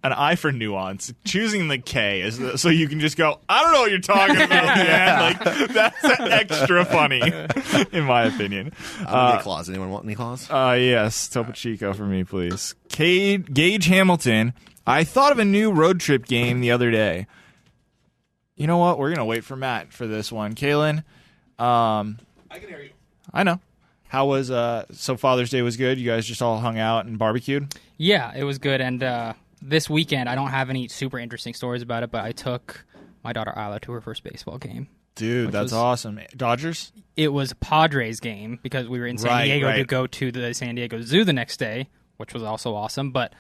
eye for nuance. Choosing the K is so you can just go, I don't know what you're talking about, man. Like, that's extra funny, in my opinion. I'm gonna get claws. Anyone want any claws? Yes, Topo Chico for me, please. Gage Hamilton, I thought of a new road trip game the other day. You know what? We're going to wait for Matt for this one. Caelan, I can hear you. I know. How was, so Father's Day was good? You guys just all hung out and barbecued? Yeah, it was good. And this weekend, I don't have any super interesting stories about it, but I took my daughter Isla to her first baseball game. Dude, Which that's was- awesome. Dodgers? It was a Padres game because we were in San Right, Diego to right. go to the San Diego Zoo the next day, which was also awesome. But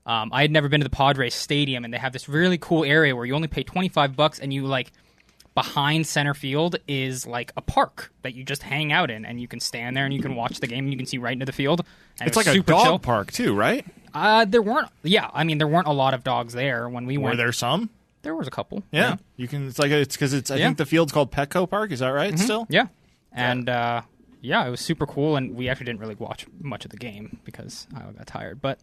I had never been to the Padres stadium, and they have this really cool area where you only pay $25, and you like behind center field is like a park that you just hang out in, and you can stand there and you can watch the game and you can see right into the field. And It's it was like a super dog chill. park, too, right? There weren't a lot of dogs there when we Were went. there some? There was a couple. Yeah. You can, it's because I Yeah. think the field's called Petco Park. Is that right still? Yeah. And it was super cool, and we actually didn't really watch much of the game because I got tired. But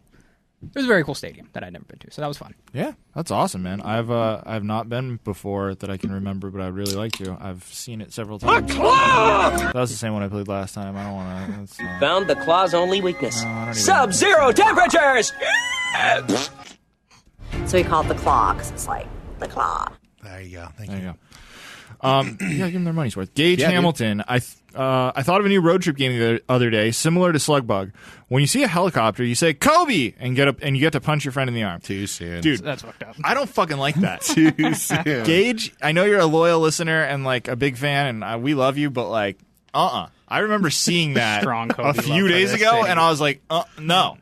it was a very cool stadium that I'd never been to, so that was fun. Yeah, that's awesome, man. I've not been before that I can remember, but I'd really like to. I've seen it several times. That was the same one I played last time. I don't want to. Found the claw's only weakness. I don't even- Sub-zero temperatures! So we call it the claw because it's like the claw. There you go. Thank There you. you go. Yeah, give them their money's worth. Gage Yeah, dude. Hamilton, I thought of a new road trip game the other day, similar to Slugbug. When you see a helicopter, you say "Kobe" and get up, and you get to punch your friend in the arm. Too soon. Dude, That's fucked up. I don't fucking like that. Too soon. Gage, I know you're a loyal listener and like a big fan, and we love you, but like, I remember seeing that Strong Kobe a few love for days this ago, city. and I was like, no.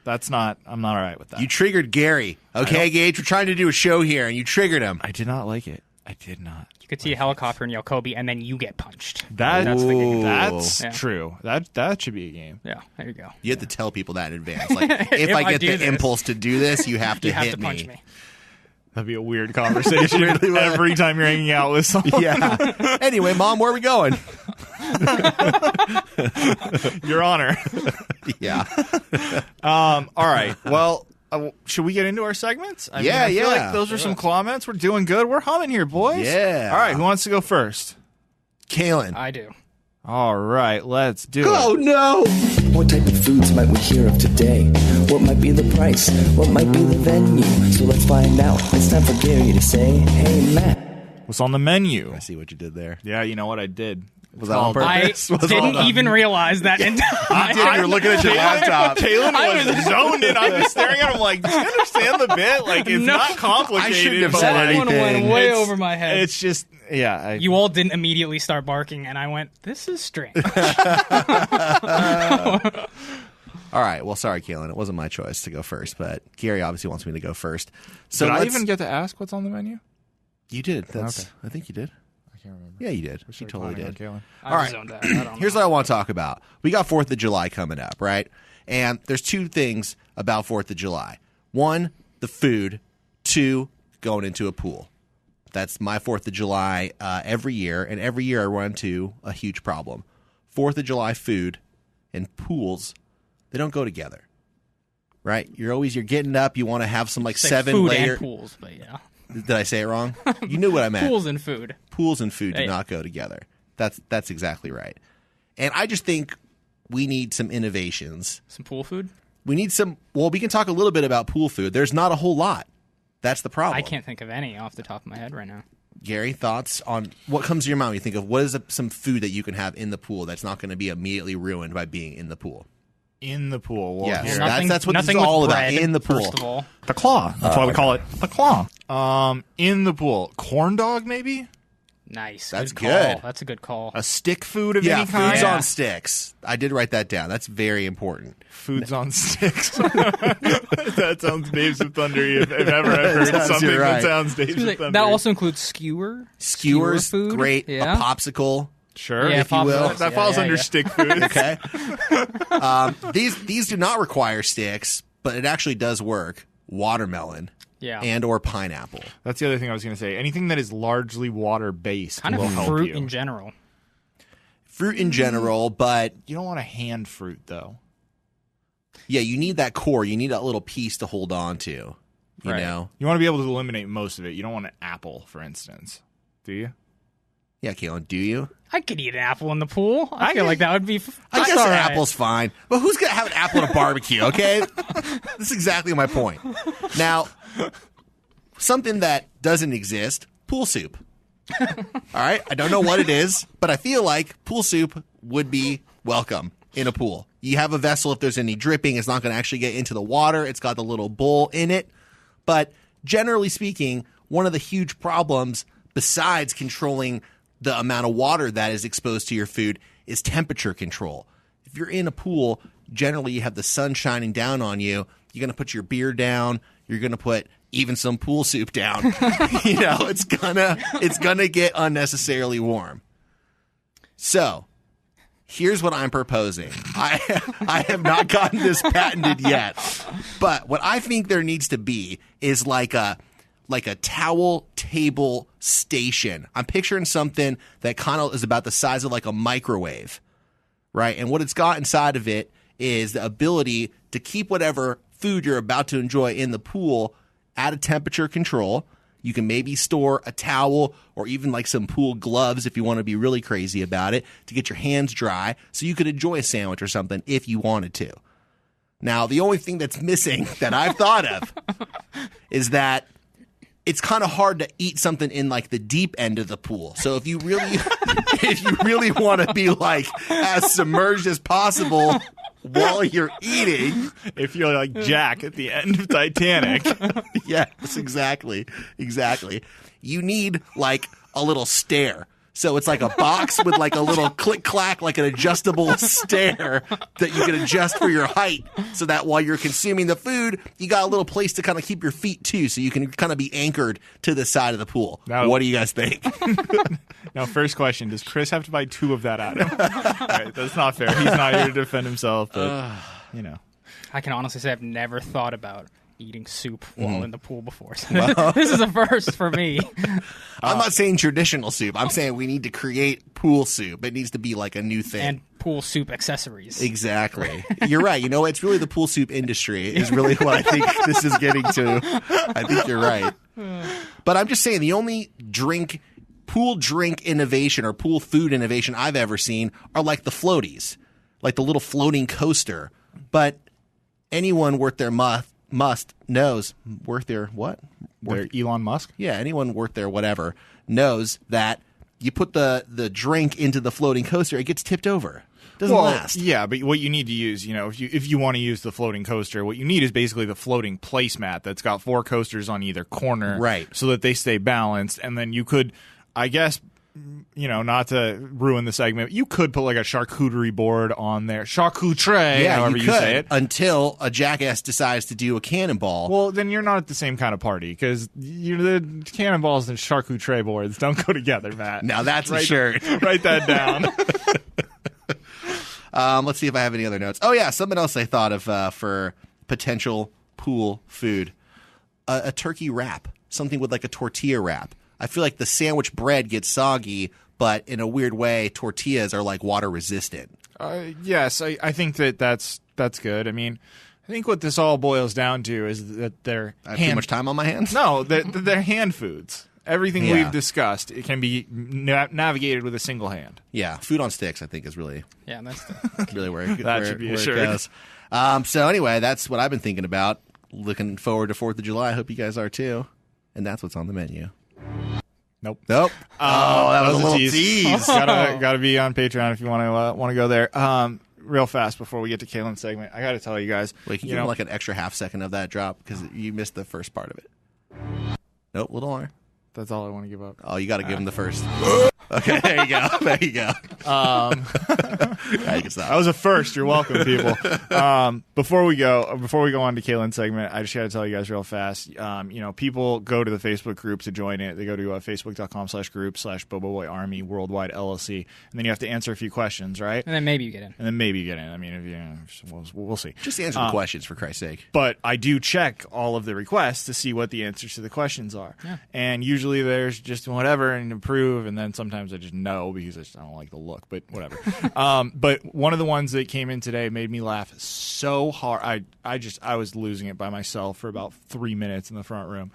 That's not. I'm not all right with that. You triggered Gary. Okay, Gage, we're trying to do a show here, and you triggered him. I did not like it. I did not. You could see a helicopter and yell Kobe, and then you get punched. That's the game. Ooh. That's Yeah. true. That should be a game. Yeah, there you go. You have to tell people that in advance. Like, if If I I get do the this, impulse to do this, you have to You have hit to punch me. That'd be a weird conversation every time you're hanging out with someone. Yeah. Anyway, Mom, where are we going? Your Honor. Yeah. All right. Well, should we get into our segments? I Yeah, feel yeah. like those are some comments. We're doing good. We're humming here, boys. Yeah. All right. Who wants to go first? Kalen. I do. All right. Let's do Oh, it. no. What type of foods might we hear of today? What might be the price? What might be the venue? So let's find out. It's time for Gary to say, hey, Matt. What's on the menu? I see what you did there. Yeah, you know what I did. Was that on I purpose? Was it didn't on- even realize that. You were looking at your laptop. Taylor was zoned in. I was staring at him like, do you understand the bit? Like, it's No. not complicated. I shouldn't have but, said like, That one went anything. way It's- over my head. It's just, yeah. You all didn't immediately start barking, and I went, this is strange. All right. Well, sorry, Kalen. It wasn't my choice to go first, but Gary obviously wants me to go first. So Did I let's- even get to ask what's on the menu? You did. That's. Okay. I think you did. can't remember. Yeah, you did. You totally did. Caelan. All right. Zoned out. I don't know. Here's what I want to talk about. We got 4th of July coming up, right? And there's 2 things about 4th of July. 1, the food. 2, going into a pool. That's my 4th of July every year, and every year I run into a huge problem. 4th of July food and pools, they don't go together, right? You're getting up, you want to have some like Say 7 food layer. and pools, but yeah. Did I say it wrong? You knew what I meant. Pools and food. Pools and food do Yeah. not go together. That's exactly right. And I just think we need some innovations. Some pool food? We need some. Well, we can talk a little bit about pool food. There's not a whole lot. That's the problem. I can't think of any off the top of my head right now. Gary, thoughts on what comes to your mind when you think of what is some food that you can have in the pool that's not going to be immediately ruined by being in the pool? In the pool. Well, Yes. here- That's what this is nothing with all about, bread, in the pool. First of all. The claw. That's why we call it the claw. in the pool. Corn dog, maybe? Nice. That's call. good. That's a good call. A stick food of Yeah, any kind? foods Yeah. on sticks. I did write that down. That's very important. Foods on sticks. That sounds Dave's of Thunder if ever I've heard Sounds something right. that sounds Dave's of Thunder. That also includes skewer. Skewers, Skewer food. great. Yeah. A popsicle. Sure. Yeah, if you will. popsicles. That falls Yeah, under yeah. stick food. Okay. These do not require sticks, but it actually does work. Watermelon. Yeah. And or pineapple. That's the other thing I was going to say. Anything that is largely water-based Kind will of help fruit you. in general. Fruit in general, but You don't want a hand fruit, though. yeah, you need that core. You need that little piece to hold on to. You Right. know? You want to be able to eliminate most of it. You don't want an apple, for instance. Do you? Yeah, Caelan, do you? I could eat an apple in the pool. I feel like that would be. I that's guess all an right. apple's fine. But who's going to have an apple at a barbecue, okay? That's exactly my point. Now, something that doesn't exist, pool soup. All right? I don't know what it is, but I feel like pool soup would be welcome in a pool. You have a vessel, if there's any dripping, it's not going to actually get into the water. It's got the little bowl in it. But generally speaking, one of the huge problems besides controlling the amount of water that is exposed to your food is temperature control. If you're in a pool, generally you have the sun shining down on you. You're going to put your beer down. You're going to put even some pool soup down. You know, it's gonna get unnecessarily warm. So, here's what I'm proposing. I have not gotten this patented yet, but what I think there needs to be is like a towel table station. I'm picturing something that kind of is about the size of like a microwave, right? And what it's got inside of it is the ability to keep whatever food you're about to enjoy in the pool at a temperature control. You can maybe store a towel or even like some pool gloves if you want to be really crazy about it to get your hands dry so you could enjoy a sandwich or something if you wanted to. Now, the only thing that's missing that I've thought of is that it's kind of hard to eat something in like the deep end of the pool. So if you really want to be like as submerged as possible while you're eating, If you're like Jack at the end of Titanic. yes, exactly. You need like a little stair. So it's like a box with like a little click clack, like an adjustable stair that you can adjust for your height so that while you're consuming the food, you got a little place to kind of keep your feet too. So you can kind of be anchored to the side of the pool. Now- What do you guys think? Now, first question, does Chris have to buy 2 of that item? All right, that's not fair. He's not here to defend himself, but, you know. I can honestly say I've never thought about eating soup while in the pool before. So this is a first for me. I'm not saying traditional soup. I'm saying we need to create pool soup. It needs to be like a new thing. And pool soup accessories. Exactly. You're right. You know, it's really the pool soup industry is really what I think this is getting to. I think you're right. But I'm just saying the only pool drink innovation or pool food innovation I've ever seen are like the floaties, like the little floating coaster. But anyone worth their knows worth their what? They're Elon Musk? Yeah, anyone worth their whatever knows that you put the drink into the floating coaster, it gets tipped over. It doesn't last. Yeah, but what you need to use, you know, if you want to use the floating coaster, what you need is basically the floating placemat that's got 4 coasters on either corner. Right. So that they stay balanced. And then you could, I guess, not to ruin the segment, you could put like a charcuterie board on there. Charcuterie, however you say it. Until a jackass decides to do a cannonball. Well, then you're not at the same kind of party because the cannonballs and charcuterie boards don't go together, Matt. Now that's a shirt. Write that down. Let's see if I have any other notes. Oh, yeah, something else I thought of for potential pool food. A turkey wrap. Something with like a tortilla wrap. I feel like the sandwich bread gets soggy, but in a weird way, tortillas are like water resistant. Yes, I think that's good. I mean, I think what this all boils down to is that they're I have too much time on my hands? No, they're hand foods. Everything we've discussed, it can be navigated with a single hand. Yeah, food on sticks, I think, is really really where it goes. So anyway, that's what I've been thinking about. Looking forward to 4th of July. I hope you guys are too. And that's what's on the menu. Nope. Oh, that was a little tease. Gotta be on Patreon if you want to go there. Real fast before we get to Caelan's segment, I gotta tell you guys. Wait, can you give like an extra half second of that drop because you missed the first part of it? Nope, a little more. That's all I want to give up. Oh, you got to give him the first. Okay, there you go. There you go. That was a first. You're welcome, people. Before we go on to Caelan's segment, I just got to tell you guys real fast. People go to the Facebook group to join it. They go to facebook.com/group/BoboBoyArmy Worldwide LLC, and then you have to answer a few questions, right? And then maybe you get in. I mean, if we'll see. Just answer the questions, for Christ's sake. But I do check all of the requests to see what the answers to the questions are. Yeah. And usually there's just whatever and approve, and then sometimes I just know because I don't like the look, but whatever. But one of the ones that came in today made me laugh so hard. I was losing it by myself for about 3 minutes in the front room.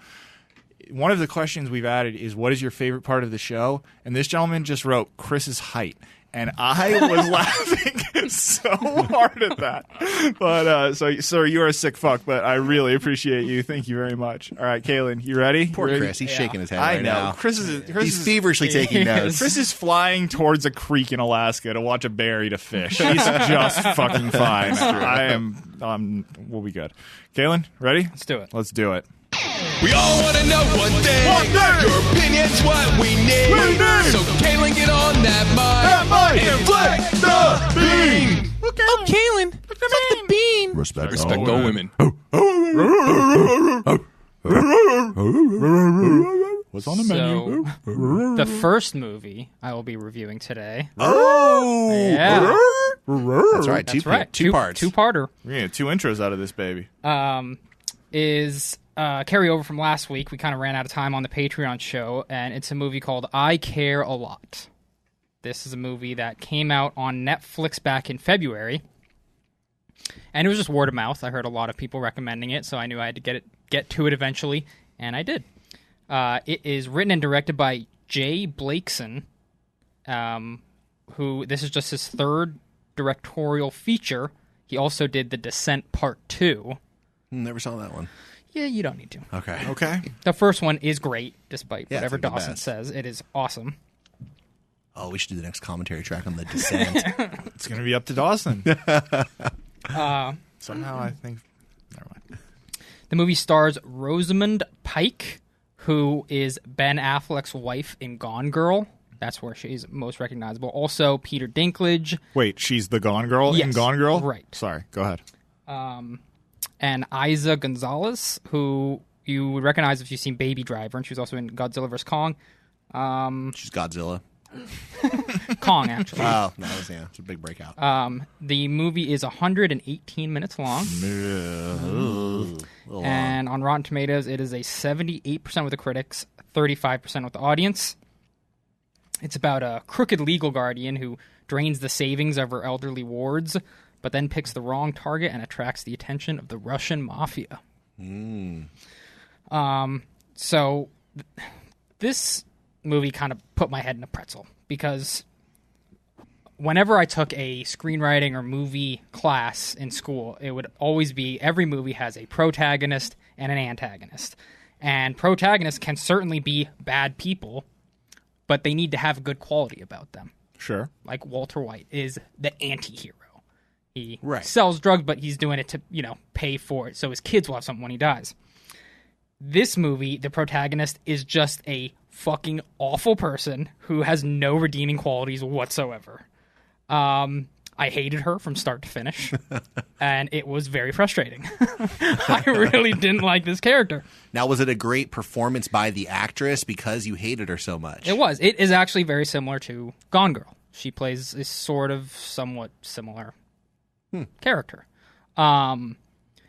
One of the questions we've added is, what is your favorite part of the show? And this gentleman just wrote Chris's height. And I was laughing so hard at that. But so sir, you're a sick fuck, but I really appreciate you. Thank you very much. All right, Caelan, you ready? Poor Chris. He's shaking his head I right know. now. Chris He's feverishly taking notes. Chris is flying towards a creek in Alaska to watch a bear eat a fish. He's just fucking fine. I am. We'll be good. Caelan, ready? Let's do it. Let's do it. We all want to know one thing. Your opinion's what we need. So Caelan, get on that mic and flex the bean. Okay. Oh, Caelan, flex the bean. Respect all women. What's on the menu? So, the first movie I will be reviewing today. Oh, yeah. That's right. Two parts. Two-parter. We're gonna get 2 intros out of this baby. Is carryover from last week. We kind of ran out of time on the Patreon show, and it's a movie called I Care a Lot. This is a movie that came out on Netflix back in February, and it was just word of mouth. I heard a lot of people recommending it, so I knew I had to get to it eventually, and I did. It is written and directed by Jay Blakeson, who this is just his third directorial feature. He also did The Descent Part 2. Never saw that one. Yeah, you don't need to. Okay. The first one is great, despite whatever it's like the Dawson best. says. It is awesome. Oh, we should do the next commentary track on The Descent. It's gonna be up to Dawson. Somehow I think. Never mind. The movie stars Rosamund Pike, who is Ben Affleck's wife in Gone Girl. That's where she's most recognizable. Also, Peter Dinklage. Wait, she's the Gone Girl in Yes, Gone Girl? right. Sorry, go ahead. And Isa Gonzalez, who you would recognize if you've seen Baby Driver, and she was also in Godzilla vs. Kong. She's Godzilla. Kong, actually. Oh, it's a big breakout. The movie is 118 minutes long. And on Rotten Tomatoes, it is a 78% with the critics, 35% with the audience. It's about a crooked legal guardian who drains the savings of her elderly wards, but then picks the wrong target and attracts the attention of the Russian mafia. So this movie kind of put my head in a pretzel, because whenever I took a screenwriting or movie class in school, it would always be every movie has a protagonist and an antagonist. And protagonists can certainly be bad people, but they need to have a good quality about them. Sure. Like Walter White is the anti-hero. He Right. sells drugs, but he's doing it to, pay for it so his kids will have something when he dies. This movie, the protagonist is just a fucking awful person who has no redeeming qualities whatsoever. I hated her from start to finish, and it was very frustrating. I really didn't like this character. Now, was it a great performance by the actress because you hated her so much? It was. It is actually very similar to Gone Girl. She plays a sort of somewhat similar character. And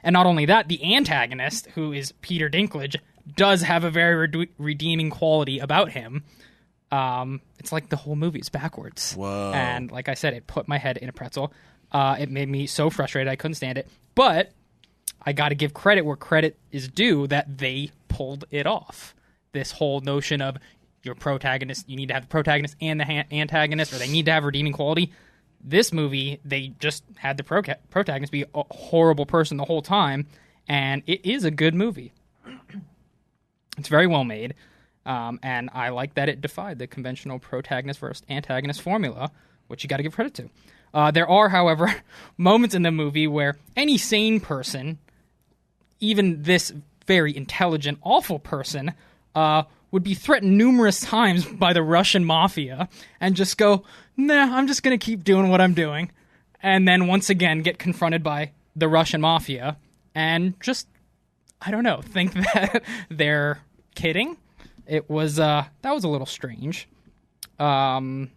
not only that, the antagonist, who is Peter Dinklage, does have a very redeeming quality about him. It's like the whole movie is backwards. Whoa. And like I said, it put my head in a pretzel. It made me so frustrated I couldn't stand it. But I got to give credit where credit is due that they pulled it off. This whole notion of your protagonist, you need to have the protagonist and the antagonist, or they need to have redeeming quality. This movie, they just had the protagonist be a horrible person the whole time, and it is a good movie. It's very well made. And I like that it defied the conventional protagonist versus antagonist formula, which you got to give credit to. There are, however, moments in the movie where any sane person, even this very intelligent, awful person, would be threatened numerous times by the Russian mafia and just go, nah, I'm just going to keep doing what I'm doing. And then once again get confronted by the Russian mafia and just, I don't know, think that they're kidding. It was that was a little strange, but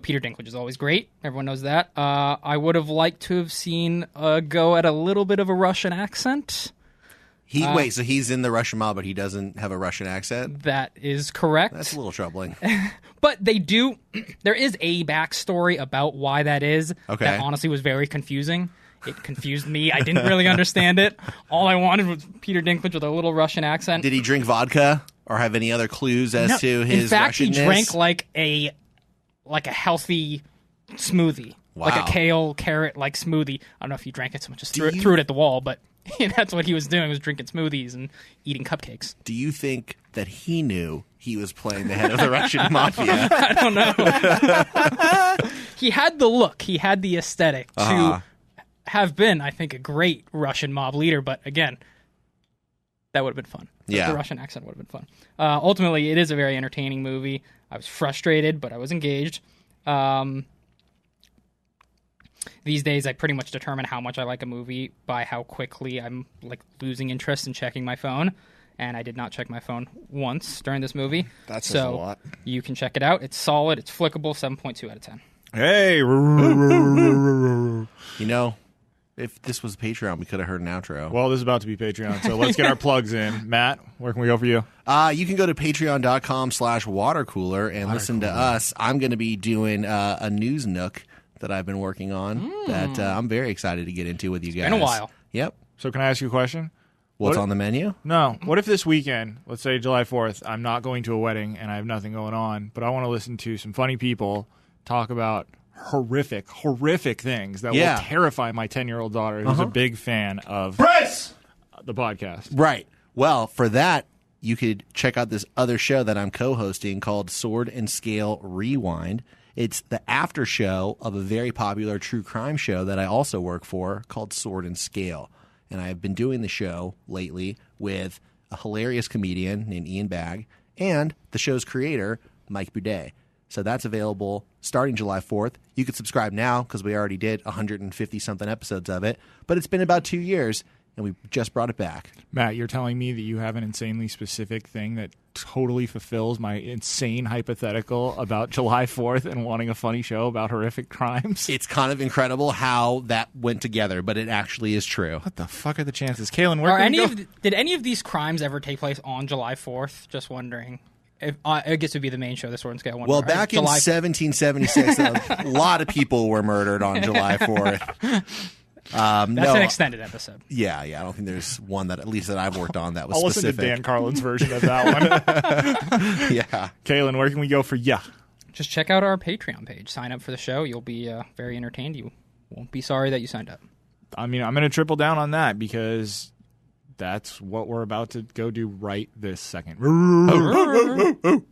Peter Dinklage is always great. Everyone knows that. I would have liked to have seen a go at a little bit of a Russian accent. Wait, so he's in the Russian mob, but he doesn't have a Russian accent? That is correct. That's a little troubling. But they do. There is a backstory about why that is. Okay. That honestly was very confusing. It confused me. I didn't really understand it. All I wanted was Peter Dinklage with a little Russian accent. Did he drink vodka or have any other clues as to his In fact, Russianness? he drank like a healthy smoothie. Wow. Like a kale, carrot, like smoothie. I don't know if he drank it so much, just threw it at the wall, but that's what he was doing, was drinking smoothies and eating cupcakes. Do you think that he knew he was playing the head of the Russian mafia? I don't know. He had the look. He had the aesthetic to have been, I think, a great Russian mob leader, but again, that would have been fun. Yeah. The Russian accent would have been fun. Ultimately, it is a very entertaining movie. I was frustrated, but I was engaged. These days, I pretty much determine how much I like a movie by how quickly I'm like losing interest in checking my phone. And I did not check my phone once during this movie. That says so a lot. You can check it out. It's solid. It's flickable. 7.2 out of 10. Hey. You know, if this was Patreon, we could have heard an outro. Well, this is about to be Patreon, so let's get our plugs in. Matt, where can we go for you? You can go to patreon.com/watercooler and listen to us. I'm going to be doing a news nook that I've been working on that I'm very excited to get into with you guys. Been a while. Yep. So can I ask you a question? What's on the menu? No. What if this weekend, let's say July 4th, I'm not going to a wedding and I have nothing going on, but I want to listen to some funny people talk about horrific things that will terrify my 10-year-old daughter who's a big fan of the podcast. Right. Well, for that, you could check out this other show that I'm co-hosting called Sword and Scale Rewind. It's the after show of a very popular true crime show that I also work for called Sword and Scale. And I've been doing the show lately with a hilarious comedian named Ian Bagg and the show's creator, Mike Boudet. So that's available starting July 4th. You could subscribe now because we already did 150-something episodes of it. But it's been about 2 years, and we just brought it back. Matt, you're telling me that you have an insanely specific thing that totally fulfills my insane hypothetical about July 4th and wanting a funny show about horrific crimes? It's kind of incredible how that went together, but it actually is true. What the fuck are the chances? Kaylin, where can we go? Did any of these crimes ever take place on July 4th? Just wondering. I guess it would be the main show, the Sword and Scale one. Well, back in 1776, a lot of people were murdered on July 4th. That's an extended episode. Yeah. I don't think there's one that, at least that I've worked on, that was I'll specific. listen to Dan Carlin's version of that one. Yeah. Kaylin, where can we go for ya? Just check out our Patreon page. Sign up for the show. You'll be very entertained. You won't be sorry that you signed up. I mean, I'm going to triple down on that because that's what we're about to go do right this second.